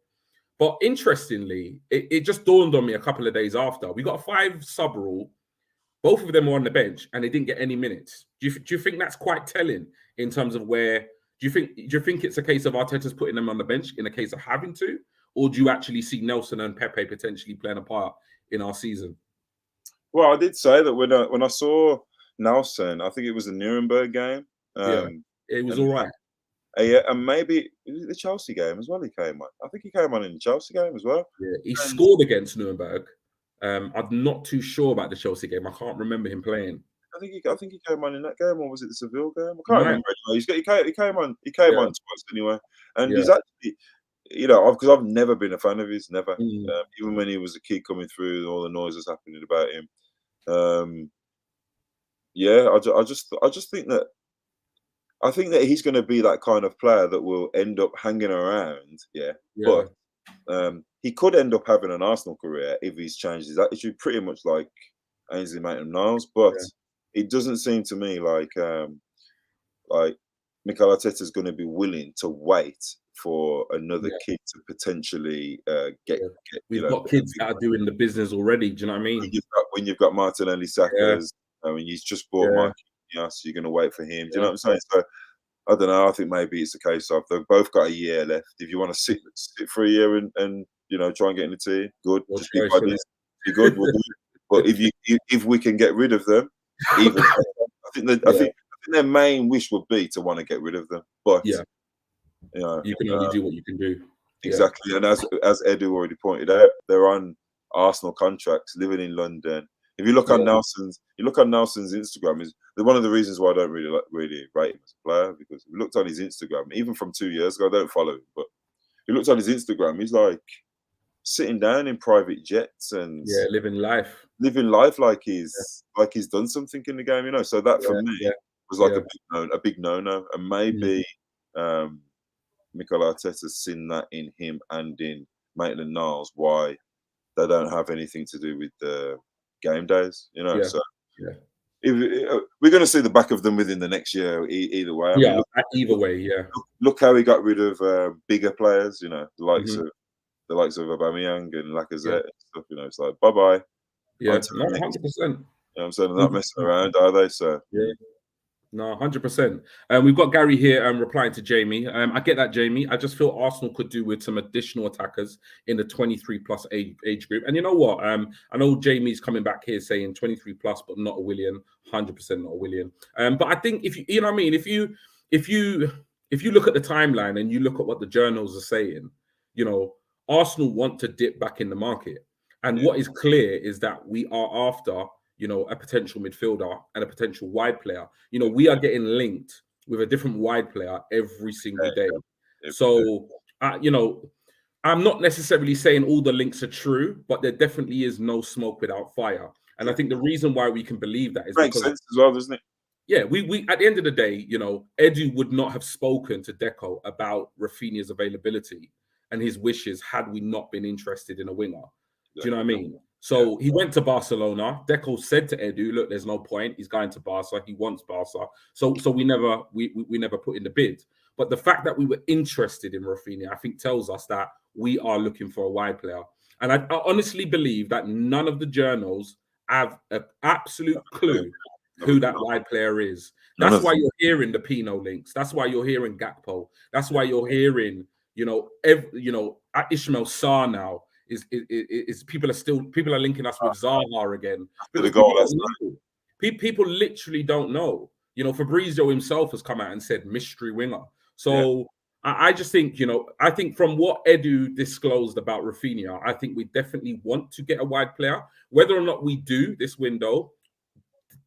But interestingly, it just dawned on me a couple of days after. We got a 5 sub rule. Both of them were on the bench and they didn't get any minutes. Do you think that's quite telling in terms of where? Do you think it's a case of Arteta's putting them on the bench in a case of having to, or do you actually see Nelson and Pepe potentially playing a part in our season? Well, I did say that when I saw Nelson, I think it was the Nuremberg game. It was all right. And maybe the Chelsea game as well. He came on. I think he came on in the Chelsea game as well. Yeah, he scored against Nuremberg. I'm not too sure about the Chelsea game. I can't remember him playing. I think he came on in that game, or was it the Seville game? I can't remember. Anyway. He came on twice anyway, and he's actually, because I've never been a fan of his, never. Even when he was a kid coming through, all the noises happening about him. I just think that. I think that he's going to be that kind of player that will end up hanging around. But he could end up having an Arsenal career if he's changed his attitude, pretty much like Ainsley Maitland-Niles. But it doesn't seem to me like Mikel Arteta is going to be willing to wait for another kid to potentially get. We've got kids that are doing the business already. Do you know what I mean? When you've got Martinelli, Saka, I mean, he's just bought Marquinhos, you're going to wait for him. Do you know what I'm saying? So I don't know. I think maybe it's a case of they've both got a year left. If you want to sit for a year and try and get in the team, good. Your Just be choice, buddies. Be good. We'll do it. But if we can get rid of them, even I think their main wish would be to want to get rid of them. But you can only do what you can do. Exactly. And as Edu already pointed out, they're on Arsenal contracts, living in London. If you look on Nelson's Instagram, is one of the reasons why I don't really rate him as a player, because if you looked on his Instagram, even from 2 years ago, I don't follow him, but if you looked on his Instagram, he's like sitting down in private jets and living life like he's done something in the game, So that for me was like a big no-no, and maybe Mikel Arteta's seen that in him and in Maitland-Niles, why they don't have anything to do with the game days, So we're going to see the back of them within the next year, either way. Either way. Look how he got rid of bigger players, the likes of Aubameyang and Lacazette and stuff. It's like bye bye. Yeah, no, 100%. I'm saying they're not messing around, are they? So No, 100%. We've got Gary here replying to Jamie. I get that, Jamie. I just feel Arsenal could do with some additional attackers in the 23-plus age group. And you know what? I know Jamie's coming back here saying 23-plus, but not a Willian. 100% not a Willian. But I think if you know what I mean, if you look at the timeline and you look at what the journals are saying, Arsenal want to dip back in the market. And what is clear is that we are after a potential midfielder and a potential wide player. We are getting linked with a different wide player every single day. So, I'm not necessarily saying all the links are true, but there definitely is no smoke without fire. And I think the reason why we can believe that is makes sense as well, doesn't it? Yeah, we at the end of the day, Edu would not have spoken to Deco about Rafinha's availability and his wishes had we not been interested in a winger. Do you know what I mean? So he went to Barcelona. Deco said to Edu, "Look, there's no point. He's going to Barca. He wants Barca." So we never put in the bid. But the fact that we were interested in Rafinha, I think, tells us that we are looking for a wide player. And I honestly believe that none of the journals have an absolute clue who that wide player is. That's why you're hearing the Pino links. That's why you're hearing Gakpo. That's why you're hearing, Ismail Sarr now. Is people are linking us with Zaha again. People literally don't know. Fabrizio himself has come out and said mystery winger. So I just think, I think from what Edu disclosed about Rafinha, I think we definitely want to get a wide player. Whether or not we do this window,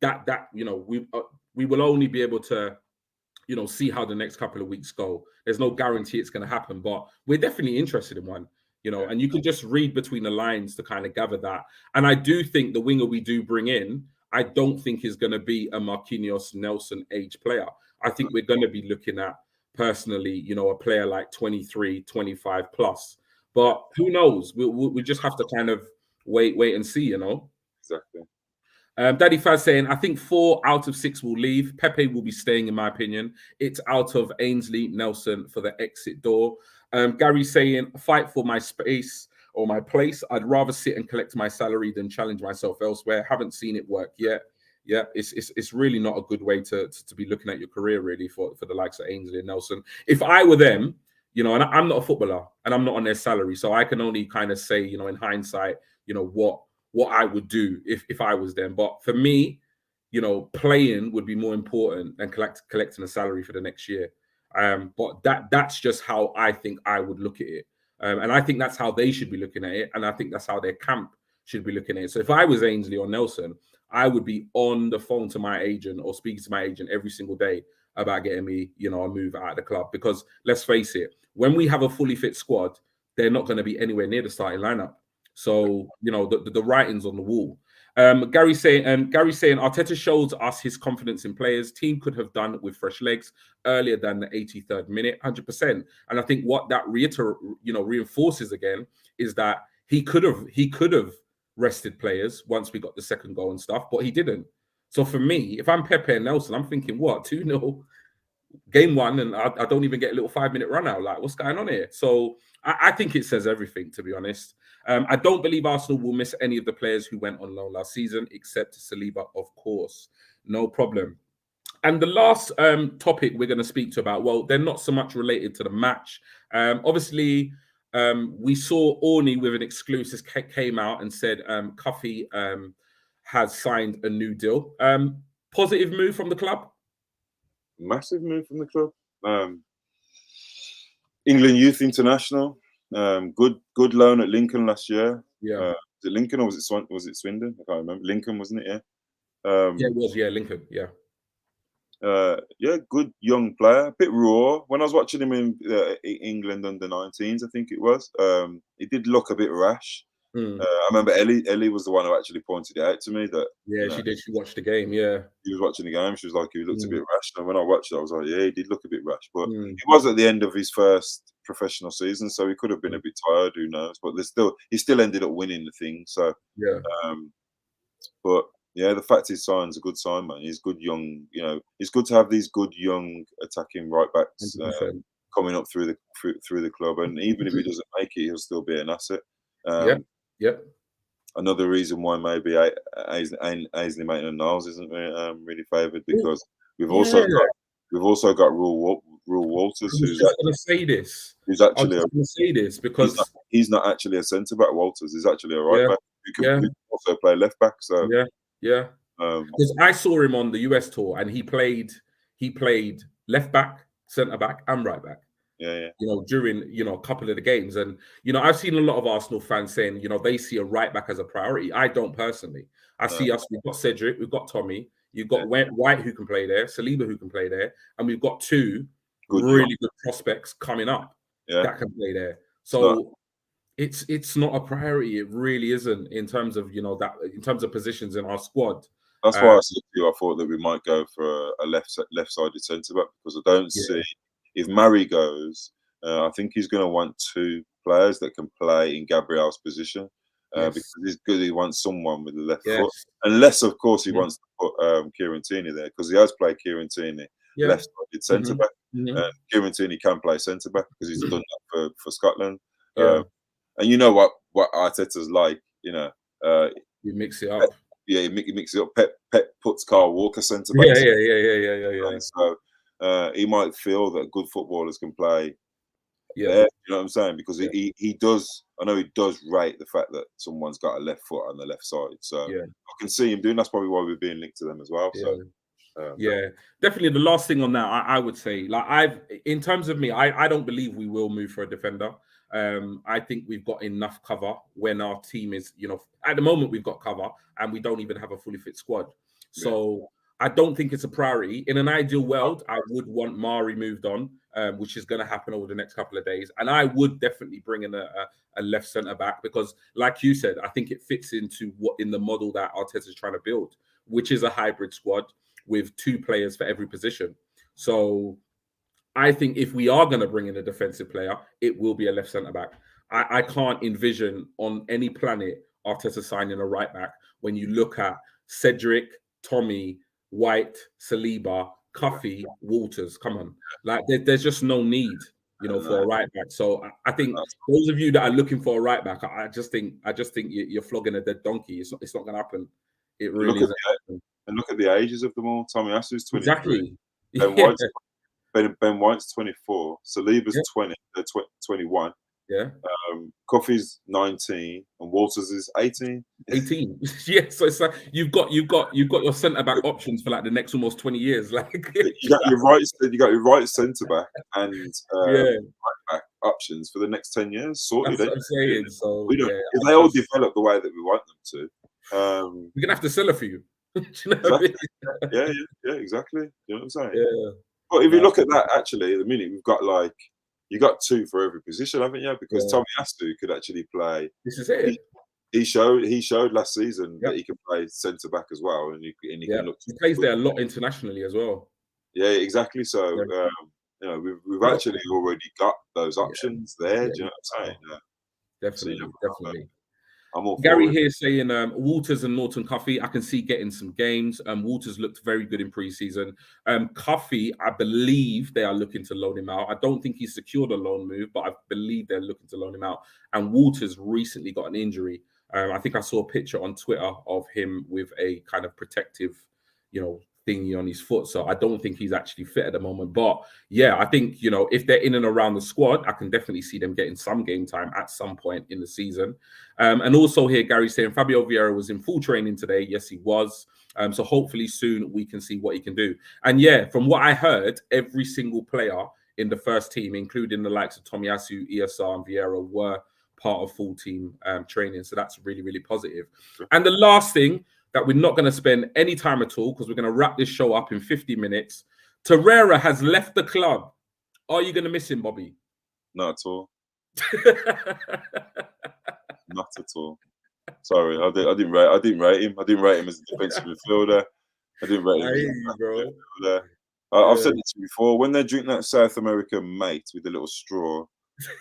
we will only be able to see how the next couple of weeks go. There's no guarantee it's going to happen, but we're definitely interested in one. And you can just read between the lines to kind of gather that. And I do think the winger we do bring in, I don't think is going to be a Marquinhos Nelson age player. I think we're going to be looking at, personally, a player like 23, 25 plus. But who knows? We just have to kind of wait and see, Exactly. Daddy Faz saying, I think 4 out of 6 will leave. Pepe will be staying, in my opinion. It's out of Ainsley, Nelson for the exit door. Gary saying, fight for my space or my place. I'd rather sit and collect my salary than challenge myself elsewhere. Haven't seen it work yet. Yeah, it's really not a good way to be looking at your career, really, for the likes of Ainsley and Nelson. If I were them, and I'm not a footballer and I'm not on their salary, so I can only kind of say, in hindsight, what I would do if I was them. But for me, playing would be more important than collecting a salary for the next year. But that's just how I think I would look at it. And I think that's how they should be looking at it. And I think that's how their camp should be looking at it. So if I was Ainsley or Nelson, I would be on the phone to my agent or speaking to my agent every single day about getting me, a move out of the club. Because let's face it, when we have a fully fit squad, they're not going to be anywhere near the starting lineup. So, the writing's on the wall. Gary saying Arteta shows us his confidence in players. Team could have done with fresh legs earlier than the 83rd minute, 100%. And I think what that reinforces again is that he could have rested players once we got the second goal and stuff, but he didn't. So for me, if I'm Pepe and Nelson, I'm thinking, what, 2-0, game 1, and I don't even get a little 5-minute run out. Like, what's going on here? So I think it says everything, to be honest. I don't believe Arsenal will miss any of the players who went on loan last season, except Saliba, of course. No problem. And the last topic we're going to speak to about, well, they're not so much related to the match. Obviously, we saw Orny with an exclusive came out and said Cuffy has signed a new deal. Positive move from the club? Massive move from the club. England Youth International. Good loan at Lincoln last year. Yeah. Was it Lincoln or was it Swindon? I can't remember. Lincoln, wasn't it? Yeah. Yeah, it was. Yeah, Lincoln. Yeah. Yeah, good young player. A bit raw. When I was watching him in England under 19s, I think it was. He did look a bit rash. I remember Ellie was the one who actually pointed it out to me that. Yeah, she did. She watched the game. Yeah. He was watching the game. She was like, he looked a bit rash. And when I watched it, I was like, yeah, he did look a bit rash. But he was at the end of his first professional season, so he could have been a bit tired. Who knows? But he still ended up winning the thing. So yeah. But yeah, the fact he signs a good sign, man. He's good young. It's good to have these good young attacking right backs coming up through the club. And even if he doesn't make it, he'll still be an asset. Yep. Another reason why maybe Ainsley Maitland-Niles isn't really favoured, because we've also got Rule Walters, who's actually because he's not actually a centre back. Walters is actually a right back who can also play left back. So yeah. Because I saw him on the US tour and he played left back, centre back, and right back. Yeah. During a couple of the games, and I've seen a lot of Arsenal fans saying they see a right back as a priority. I don't personally. I see us. We've got Cedric, we've got Tommy, you've got White who can play there, Saliba who can play there, and we've got two really good prospects coming up that can play there. So it's not a priority. It really isn't in terms of in terms of positions in our squad. That's why I said to you, I thought that we might go for a left-sided centre back, because I don't see. If Murray goes, I think he's going to want two players that can play in Gabriel's position, because he's good. He wants someone with the left foot, unless, of course, he wants to put Kieran Tierney there, because he has played Kieran Tierney left-sided centre back. Kieran Tierney can play centre back because he's done that for Scotland. And you know what Arteta's like. You mix it up. He mixes it up. Pep puts Carl Walker centre back. Yeah. So. He might feel that good footballers can play there, you know what I'm saying? Because he does. I know he does rate the fact that someone's got a left foot on the left side. So I can see him doing. That's probably why we're being linked to them as well. So definitely. The last thing on that, I would say, in terms of me, I don't believe we will move for a defender. I think we've got enough cover when our team is, at the moment we've got cover and we don't even have a fully fit squad. So I don't think it's a priority. In an ideal world, I would want Mari moved on, which is going to happen over the next couple of days. And I would definitely bring in a left centre back, because, like you said, I think it fits into in the model that Arteta is trying to build, which is a hybrid squad with two players for every position. So I think if we are going to bring in a defensive player, it will be a left centre back. I can't envision on any planet Arteta signing a right back when you look at Cedric, Tommy, White, Saliba, Cuffy, Walters. Come on, there's just no need, for a right back. So I think those of you that are looking for a right back, I just think you're flogging a dead donkey. It's not going to happen. It really isn't. And look at the ages of them all. Tommy Asu's 23. Exactly. Ben White's 24. Saliba's 21. Yeah. Coffey's 19 and Walters is 18. 18. Yeah, so it's like you've got your centre back options for the next almost 20 years. You got your right centre back and right back options for the next 10 years. Sorted. That's what I'm saying. So if they all develop the way that we want them to, we're gonna have to sell it for you. Do you know exactly. what I mean? Yeah, exactly. You know what I'm saying? Yeah. But if you look at that, actually, at the minute we've got you got two for every position, haven't you? Because Tommy Astu could actually play. This is it. He showed last season that he can play centre back as well, and he can look. He plays there a lot internationally as well. Yeah, exactly. So we've actually already got those options there. Do you know what I'm saying? Definitely. I'm all Gary here saying Walters and Norton Cuffy, I can see getting some games. Walters looked very good in pre-season. Cuffy, I believe they are looking to loan him out. I don't think he's secured a loan move, but I believe they're looking to loan him out. And Walters recently got an injury. I think I saw a picture on Twitter of him with a kind of protective, thingy on his foot. So I don't think he's actually fit at the moment. But yeah, I think, you know, if they're in and around the squad, I can definitely see them getting some game time at some point in the season. And also here, Gary saying Fabio Vieira was in full training today. Yes, he was. So hopefully soon we can see what he can do. And yeah, from what I heard, every single player in the first team, including the likes of Tomiyasu, ESR, and Vieira, were part of full team training. So that's really, really positive. And the last thing that we're not going to spend any time at all, because we're going to wrap this show up in 50 minutes. Torreira has left the club. Are you going to miss him, Bobby? Not at all. Not at all. Sorry, I didn't rate him. I didn't rate him as a defensive midfielder. I didn't rate him as a midfielder. I've said it to you before. When they drink that South American mate with a little straw,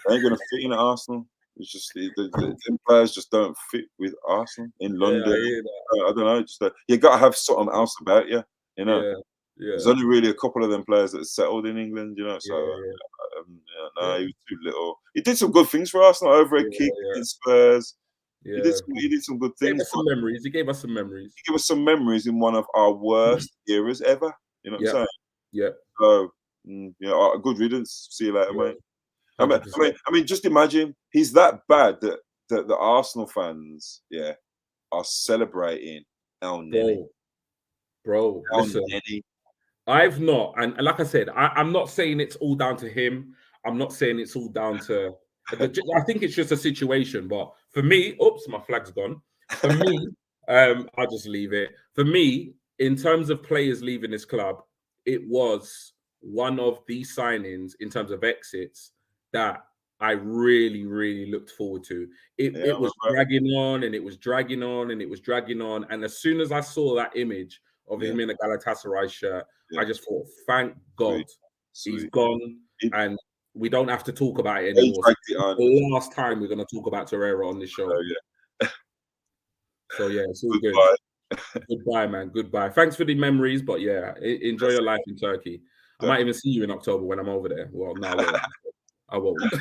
they ain't going to fit in at Arsenal. It's just the players just don't fit with Arsenal in London. I don't know. Just you got to have something else about you. You know, there's only really a couple of them players that are settled in England. You know, so he was too little. He did some good things for Arsenal over at Kick in Spurs. He did some good things. He gave us some memories. He gave us some memories in one of our worst eras ever. You know what I'm saying? Yeah. So good riddance. See you later, mate. I mean, just imagine he's that bad that the Arsenal fans, are celebrating El Neni. Bro, listen, I've not, and like I said, I'm not saying it's all down to him. I'm not saying it's all down to. I think it's just a situation. But for me, oops, my flag's gone. For me, I'll just leave it. For me, in terms of players leaving this club, it was one of the signings in terms of exits that I really, really looked forward to. It was dragging on and it was dragging on and it was dragging on. And as soon as I saw that image of him in a Galatasaray shirt, I just thought, thank God he's gone and we don't have to talk about it anymore. The last time we're going to talk about Torreira on this show. So yeah, it's all good. Goodbye, man. Goodbye. Thanks for the memories, but yeah, enjoy your life in Turkey. I might even see you in October when I'm over there. Well, no, I won't. Man.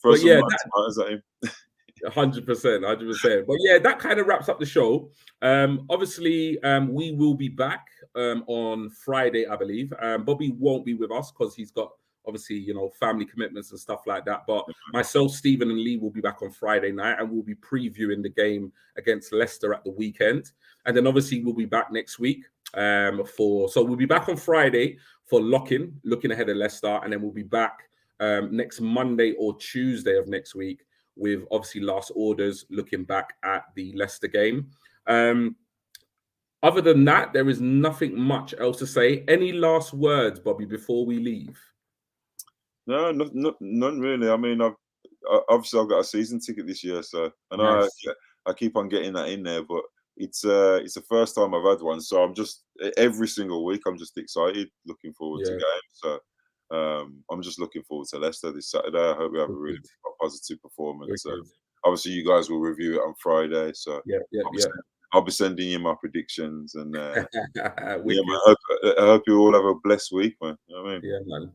But yeah, 100%. But yeah, that kind of wraps up the show. Obviously, we will be back on Friday, I believe. Bobby won't be with us because he's got obviously, family commitments and stuff like that. But myself, Stephen, and Lee will be back on Friday night, and we'll be previewing the game against Leicester at the weekend. And then obviously we'll be back next week so we'll be back on Friday for looking ahead of Leicester, and then we'll be back next Monday or Tuesday of next week with obviously last orders, looking back at the Leicester game. Other than that, there is nothing much else to say. Any last words, Bobby, before we leave? No, none really. I mean, I've got a season ticket this year, so I keep on getting that in there, but it's the first time I've had one, so I'm just every single week I'm just excited, looking forward to games. So I'm just looking forward to Leicester this Saturday. I hope we have a really positive performance. Obviously, you guys will review it on Friday, so I'll be sending you my predictions, and I hope you all have a blessed week, man. You know what I mean? Yeah, man,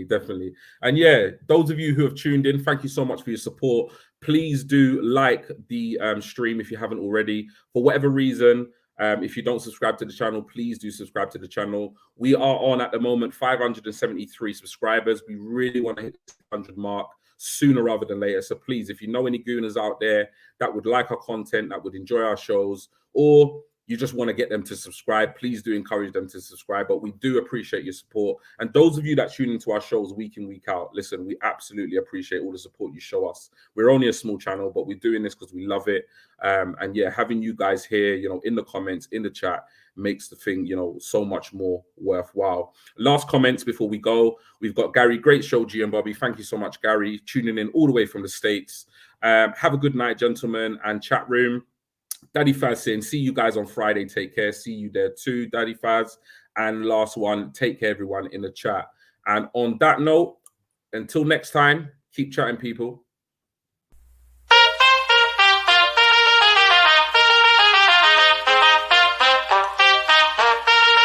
definitely. And yeah, those of you who have tuned in, thank you so much for your support. Please do like the stream if you haven't already. For whatever reason, if you don't subscribe to the channel, please do subscribe to the channel. We are on at the moment 573 subscribers. We really want to hit the 100 mark sooner rather than later. So please, if you know any gooners out there that would like our content, that would enjoy our shows, or you just want to get them to subscribe, please do encourage them to subscribe. But we do appreciate your support. And those of you that tune into our shows week in, week out, listen, we absolutely appreciate all the support you show us. We're only a small channel, but we're doing this because we love it. And yeah, having you guys here, in the comments, in the chat, makes the thing, so much more worthwhile. Last comments before we go. We've got Gary, great show, G and Bobby. Thank you so much, Gary, tuning in all the way from the States. Have a good night, gentlemen, and chat room. Daddy Faz saying, see you guys on Friday. Take care. See you there too, Daddy Faz. And last one, take care, everyone in the chat. And on that note, until next time, keep chatting, people.